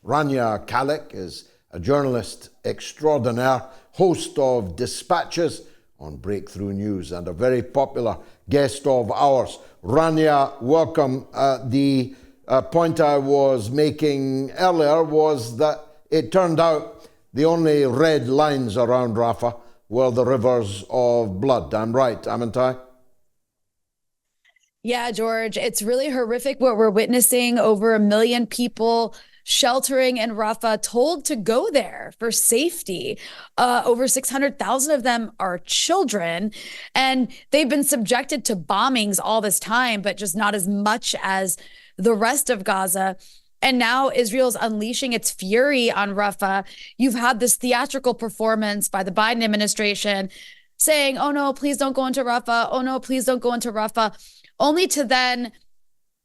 Rania Khalek is a journalist extraordinaire, host of Dispatches on Breakthrough News, and a very popular guest of ours. Rania, welcome. The point I was making earlier was that it turned out the only red lines around Rafah were the rivers of blood. I'm right, haven't I? Yeah, George, it's really horrific what we're witnessing. Over 1 million people sheltering in Rafah, told to go there for safety. Over 600,000 of them are children, and they've been subjected to bombings all this time, but just not as much as the rest of Gaza. And now Israel's unleashing its fury on Rafah. You've had this theatrical performance by the Biden administration saying, oh no, please don't go into Rafah. Oh no, please don't go into Rafah. Only to then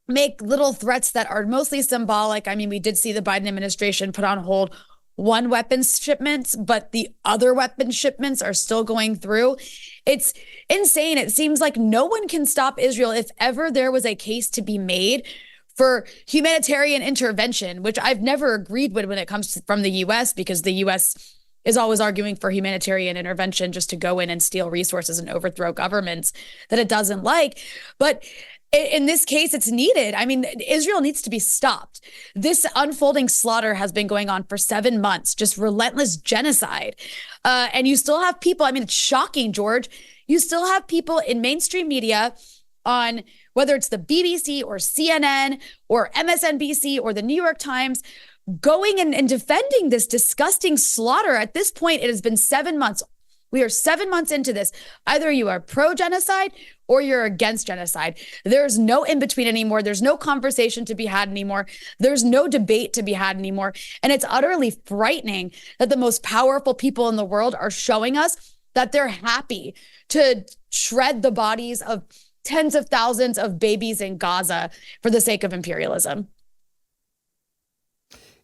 make little threats that are mostly symbolic. I mean, we did see the Biden administration put on hold one weapons shipment, but the other weapons shipments are still going through. It's insane. It seems like no one can stop Israel. If ever there was a case to be made for humanitarian intervention, which I've never agreed with when it comes from the U.S., because the U.S. is always arguing for humanitarian intervention just to go in and steal resources and overthrow governments that it doesn't like. But in this case, it's needed. I mean, Israel needs to be stopped. This unfolding slaughter has been going on for 7 months, just relentless genocide. And you still have people, I mean, it's shocking, George. You still have people in mainstream media on whether it's the BBC or CNN or MSNBC or the New York Times going and defending this disgusting slaughter. At this point, it has been 7 months. We are 7 months into this. Either you are pro-genocide or you're against genocide. There's no in-between anymore. There's no conversation to be had anymore. There's no debate to be had anymore. And it's utterly frightening that the most powerful people in the world are showing us that they're happy to shred the bodies of tens of thousands of babies in Gaza for the sake of imperialism.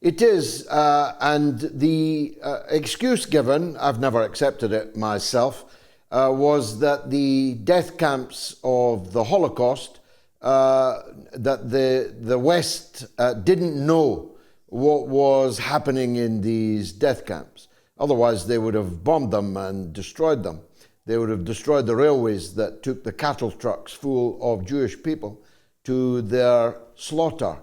It is, and the excuse given, I've never accepted it myself, was that the death camps of the Holocaust, that the West didn't know what was happening in these death camps. Otherwise, they would have bombed them and destroyed them. They would have destroyed the railways that took the cattle trucks full of Jewish people to their slaughter.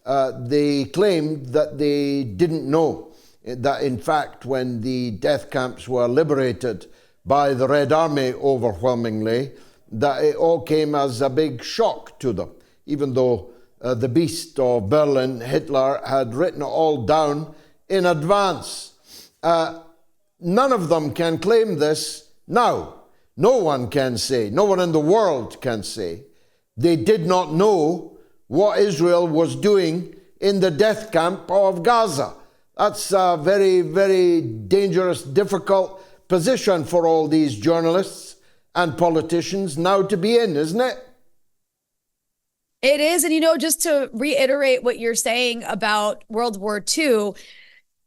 They claimed that they didn't know that, in fact, when the death camps were liberated by the Red Army overwhelmingly, that it all came as a big shock to them, even though the beast of Berlin, Hitler, had written it all down in advance. None of them can claim this now. No one can say, no one in the world can say they did not know what Israel was doing in the death camp of Gaza. That's a very, very dangerous, difficult position for all these journalists and politicians now to be in, isn't it? It is. And, just to reiterate what you're saying about World War II,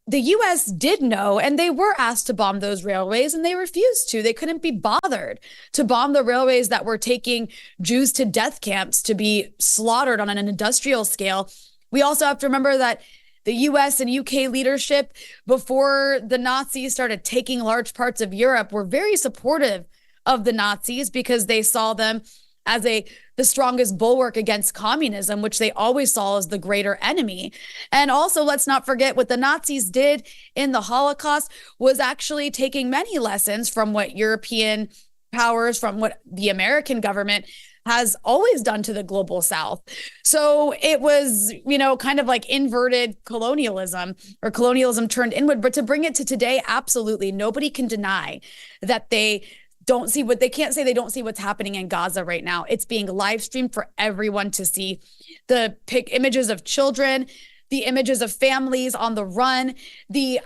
the U.S. did know, and they were asked to bomb those railways, and they refused to. They couldn't be bothered to bomb the railways that were taking Jews to death camps to be slaughtered on an industrial scale. We also have to remember that the U.S. and UK leadership, before the Nazis started taking large parts of Europe, were very supportive of the Nazis because they saw them as the strongest bulwark against communism, which they always saw as the greater enemy. And also, let's not forget what the Nazis did in the Holocaust was actually taking many lessons from what European powers, from what the American government has always done to the global South. So it was, kind of like inverted colonialism, or colonialism turned inward. But to bring it to today, absolutely, nobody can deny that they can't say they don't see what's happening in Gaza right now. It's being live streamed for everyone to see. The images of children, the images of families on the run, the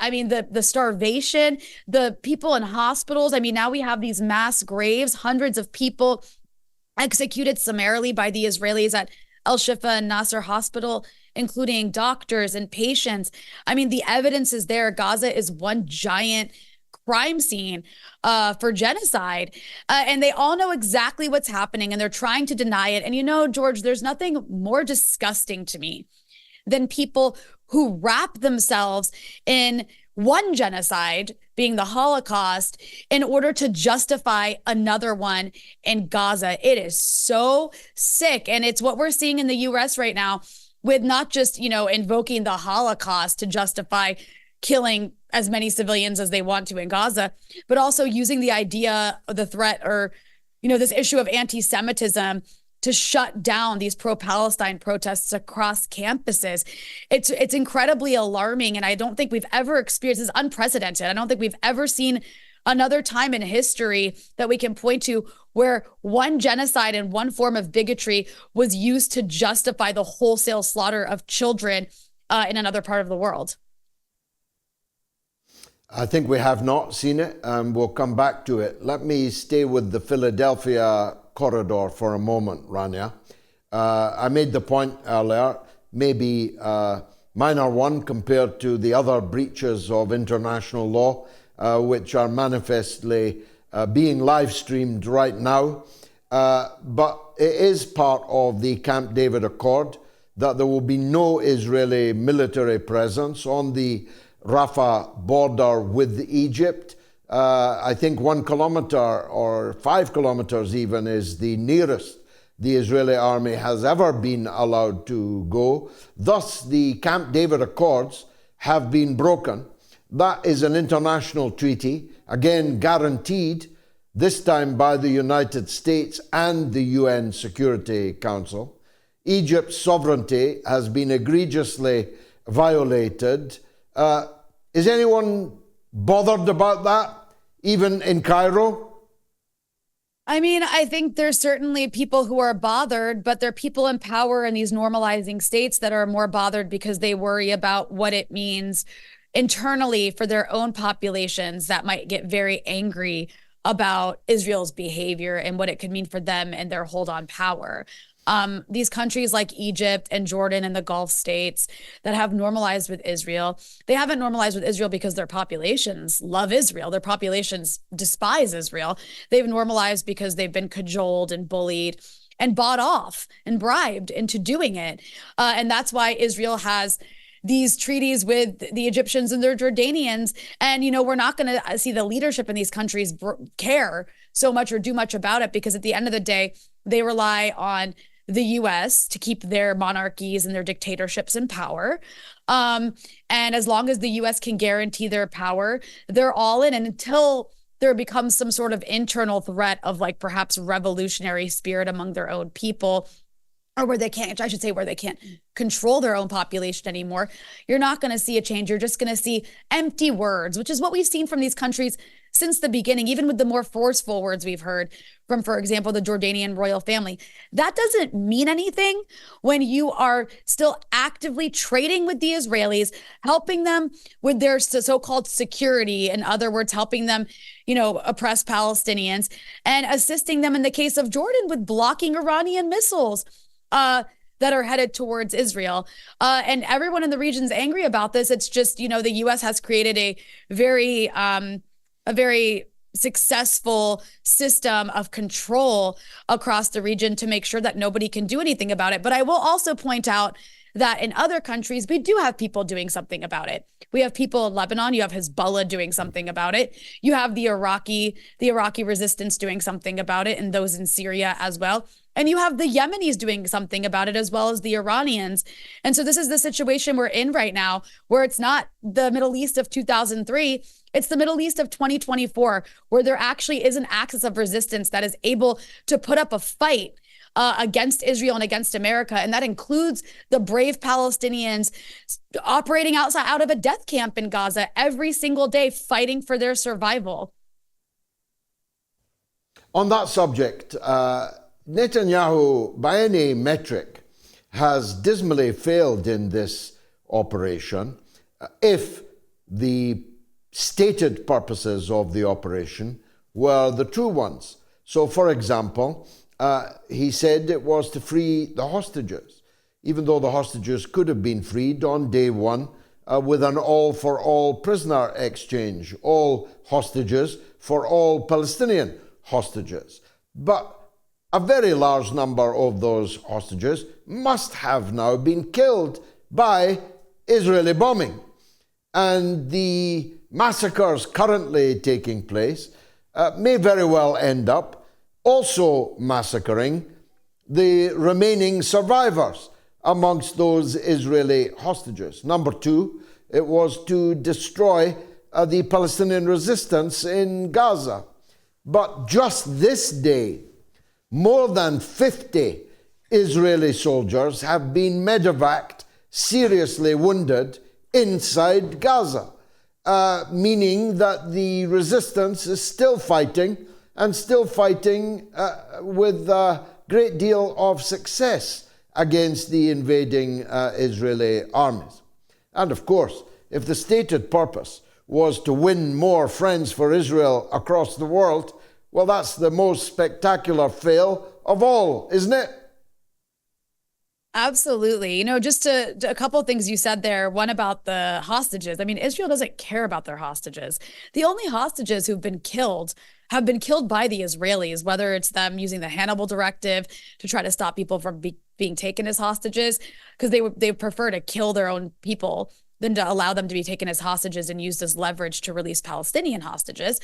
starvation, the people in hospitals. I mean, now we have these mass graves, hundreds of people executed summarily by the Israelis at Al-Shifa and Nasser Hospital, including doctors and patients. I mean, the evidence is there. Gaza is one giant crime scene for genocide. And they all know exactly what's happening, and they're trying to deny it. And George, there's nothing more disgusting to me than people who wrap themselves in one genocide, being the Holocaust, in order to justify another one in Gaza. It is so sick. And it's what we're seeing in the US right now, with not just, invoking the Holocaust to justify killing as many civilians as they want to in Gaza, but also using the idea, the threat, or, this issue of anti-Semitism to shut down these pro-Palestine protests across campuses. It's incredibly alarming, and I don't think we've ever experienced this. Unprecedented. I don't think we've ever seen another time in history that we can point to where one genocide and one form of bigotry was used to justify the wholesale slaughter of children in another part of the world. I think we have not seen it, and we'll come back to it. Let me stay with the Philadelphia corridor for a moment, Rania. I made the point earlier, maybe minor one compared to the other breaches of international law, which are manifestly being live streamed right now. But it is part of the Camp David Accord that there will be no Israeli military presence on the Rafah border with Egypt. I think 1 kilometer or 5 kilometers even is the nearest the Israeli army has ever been allowed to go. Thus, the Camp David Accords have been broken. That is an international treaty, again guaranteed, this time by the United States and the UN Security Council. Egypt's sovereignty has been egregiously violated. Is anyone bothered about that, even in Cairo? I mean, I think there's certainly people who are bothered, but there are people in power in these normalizing states that are more bothered because they worry about what it means internally for their own populations that might get very angry about Israel's behavior and what it could mean for them and their hold on power. These countries like Egypt and Jordan and the Gulf states that have normalized with Israel, they haven't normalized with Israel because their populations love Israel. Their populations despise Israel. They've normalized because they've been cajoled and bullied and bought off and bribed into doing it. And that's why Israel has these treaties with the Egyptians and the Jordanians. And, we're not going to see the leadership in these countries care so much or do much about it, because at the end of the day, they rely on the US to keep their monarchies and their dictatorships in power. And as long as the US can guarantee their power, they're all in. And until there becomes some sort of internal threat of perhaps revolutionary spirit among their own people, or where they can't control their own population anymore, you're not going to see a change. You're just going to see empty words, which is what we've seen from these countries since the beginning, even with the more forceful words we've heard from, for example, the Jordanian royal family. That doesn't mean anything when you are still actively trading with the Israelis, helping them with their so-called security. In other words, helping them, oppress Palestinians, and assisting them in the case of Jordan with blocking Iranian missiles that are headed towards Israel. And everyone in the region is angry about this. It's just, the U.S. has created a very successful system of control across the region to make sure that nobody can do anything about it. But I will also point out that in other countries, we do have people doing something about it. We have people in Lebanon. You have Hezbollah doing something about it. You have the Iraqi resistance doing something about it, and those in Syria as well. And you have the Yemenis doing something about it, as well as the Iranians. And so this is the situation we're in right now, where it's not the Middle East of 2003. It's the Middle East of 2024, where there actually is an axis of resistance that is able to put up a fight against Israel and against America. And that includes the brave Palestinians operating out of a death camp in Gaza every single day, fighting for their survival. On that subject, Netanyahu, by any metric, has dismally failed in this operation. If the stated purposes of the operation were the true ones. So, for example, he said it was to free the hostages, even though the hostages could have been freed on day one with an all-for-all prisoner exchange, all hostages for all Palestinian hostages. But a very large number of those hostages must have now been killed by Israeli bombing. And the massacres currently taking place may very well end up also massacring the remaining survivors amongst those Israeli hostages. Number two, it was to destroy the Palestinian resistance in Gaza. But just this day, more than 50 Israeli soldiers have been medevaced, seriously wounded, inside Gaza, meaning that the resistance is still fighting, and still fighting with a great deal of success against the invading Israeli armies. And of course, if the stated purpose was to win more friends for Israel across the world, well, that's the most spectacular fail of all, isn't it? Absolutely. Just a couple of things you said there. One about the hostages. I mean, Israel doesn't care about their hostages. The only hostages who've been killed have been killed by the Israelis, whether it's them using the Hannibal Directive to try to stop people from being taken as hostages, because they prefer to kill their own people than to allow them to be taken as hostages and used as leverage to release Palestinian hostages.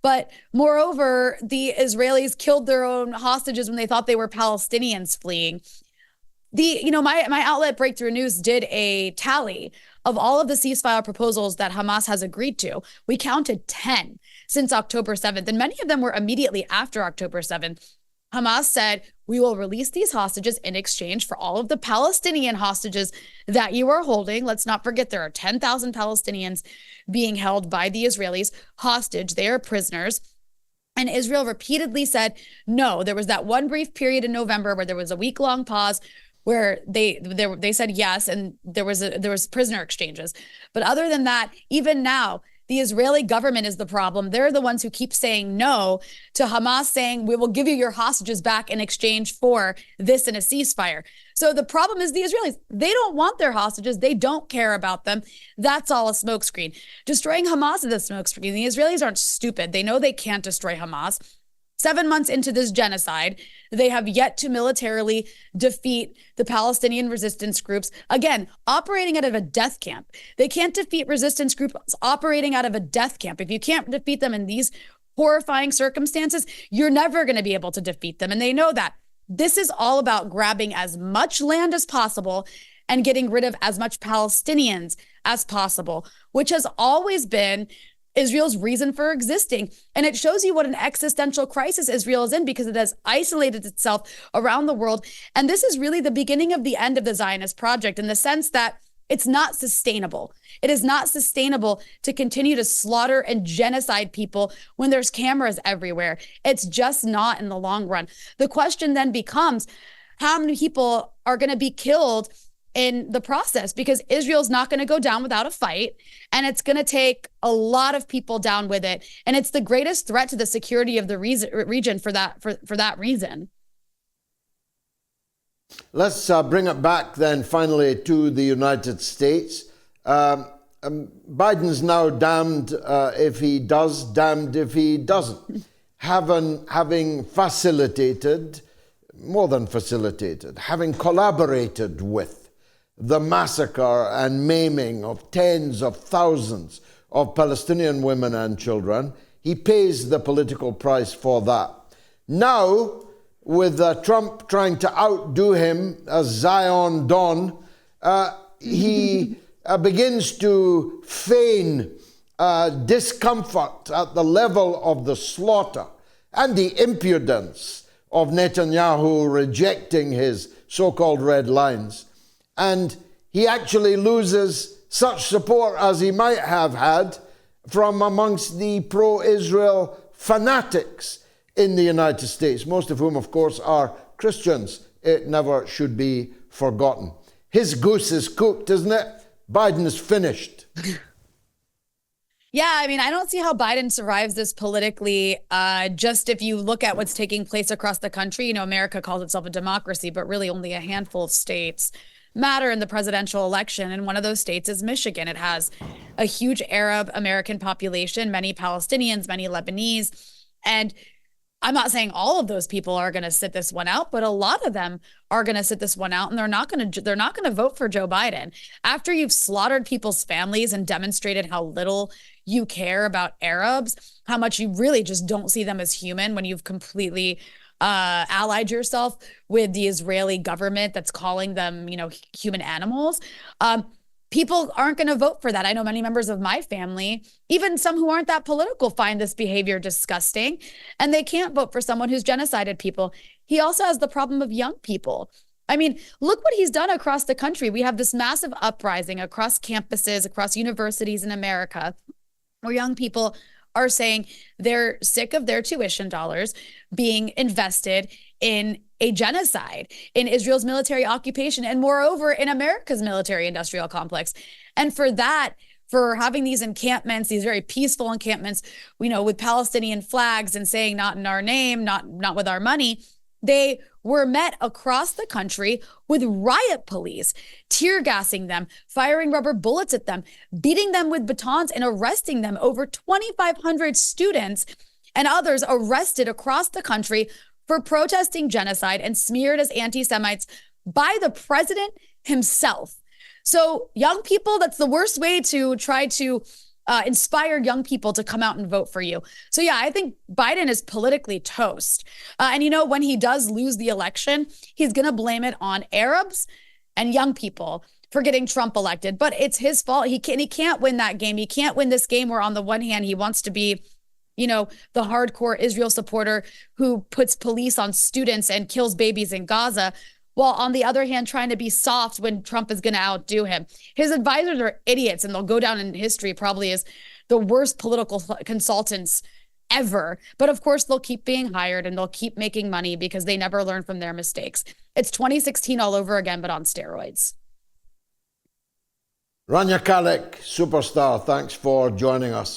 But moreover, the Israelis killed their own hostages when they thought they were Palestinians fleeing. My outlet Breakthrough News did a tally of all of the ceasefire proposals that Hamas has agreed to. We counted 10 since October 7th, and many of them were immediately after October 7th. Hamas said, we will release these hostages in exchange for all of the Palestinian hostages that you are holding. Let's not forget there are 10,000 Palestinians being held by the Israelis hostage. They are prisoners. And Israel repeatedly said, no. There was that one brief period in November where there was a week-long pause where they said yes, and there was prisoner exchanges. But other than that, even now, the Israeli government is the problem. They're the ones who keep saying no to Hamas, saying, we will give you your hostages back in exchange for this in a ceasefire. So the problem is the Israelis. They don't want their hostages. They don't care about them. That's all a smokescreen. Destroying Hamas is a smokescreen. The Israelis aren't stupid. They know they can't destroy Hamas. 7 months into this genocide, they have yet to militarily defeat the Palestinian resistance groups, again, operating out of a death camp. They can't defeat resistance groups operating out of a death camp. If you can't defeat them in these horrifying circumstances, you're never going to be able to defeat them. And they know that. This is all about grabbing as much land as possible and getting rid of as much Palestinians as possible, which has always been Israel's reason for existing. And it shows you what an existential crisis Israel is in, because it has isolated itself around the world. And this is really the beginning of the end of the Zionist project, in the sense that it's not sustainable. It is not sustainable to continue to slaughter and genocide people when there's cameras everywhere. It's just not in the long run. The question then becomes, how many people are going to be killed in the process? Because Israel's not going to go down without a fight, and it's going to take a lot of people down with it. And it's the greatest threat to the security of the region for that reason. Let's bring it back then finally to the United States. Biden's now damned if he does, damned if he doesn't. Having facilitated, more than facilitated, having collaborated with the massacre and maiming of tens of thousands of Palestinian women and children, he pays the political price for that. Now, with Trump trying to outdo him as Zion Don, he begins to feign discomfort at the level of the slaughter and the impudence of Netanyahu rejecting his so-called red lines. And he actually loses such support as he might have had from amongst the pro-Israel fanatics in the United States, most of whom, of course, are Christians. It never should be forgotten. His goose is cooked, isn't it? Biden is finished. Yeah, I mean, I don't see how Biden survives this politically. Just if you look at what's taking place across the country, America calls itself a democracy, but really only a handful of states matter in the presidential election. And one of those states is Michigan. It has a huge Arab American population, many Palestinians, many Lebanese. And I'm not saying all of those people are going to sit this one out, but a lot of them are going to sit this one out, and they're not going to vote for Joe Biden. After you've slaughtered people's families and demonstrated how little you care about Arabs, how much you really just don't see them as human when you've completely allied yourself with the Israeli government that's calling them, human animals. People aren't going to vote for that. I know many members of my family, even some who aren't that political, find this behavior disgusting, and they can't vote for someone who's genocided people. He also has the problem of young people. I mean, look what he's done across the country. We have this massive uprising across campuses, across universities in America, where young people are saying they're sick of their tuition dollars being invested in a genocide, in Israel's military occupation, and moreover, in America's military industrial complex. And for that, for having these encampments, these very peaceful encampments, with Palestinian flags and saying not in our name, not with our money, they were met across the country with riot police, tear gassing them, firing rubber bullets at them, beating them with batons, and arresting them. Over 2,500 students and others arrested across the country for protesting genocide and smeared as anti-Semites by the president himself. So young people, that's the worst way to try to inspire young people to come out and vote for you. So yeah, I think Biden is politically toast. And when he does lose the election, he's going to blame it on Arabs and young people for getting Trump elected. But it's his fault. He can't win that game. He can't win this game where on the one hand, he wants to be the hardcore Israel supporter who puts police on students and kills babies in Gaza, while on the other hand, trying to be soft when Trump is going to outdo him. His advisors are idiots, and they'll go down in history probably as the worst political consultants ever. But of course, they'll keep being hired and they'll keep making money because they never learn from their mistakes. It's 2016 all over again, but on steroids. Rania Khalek, superstar, thanks for joining us.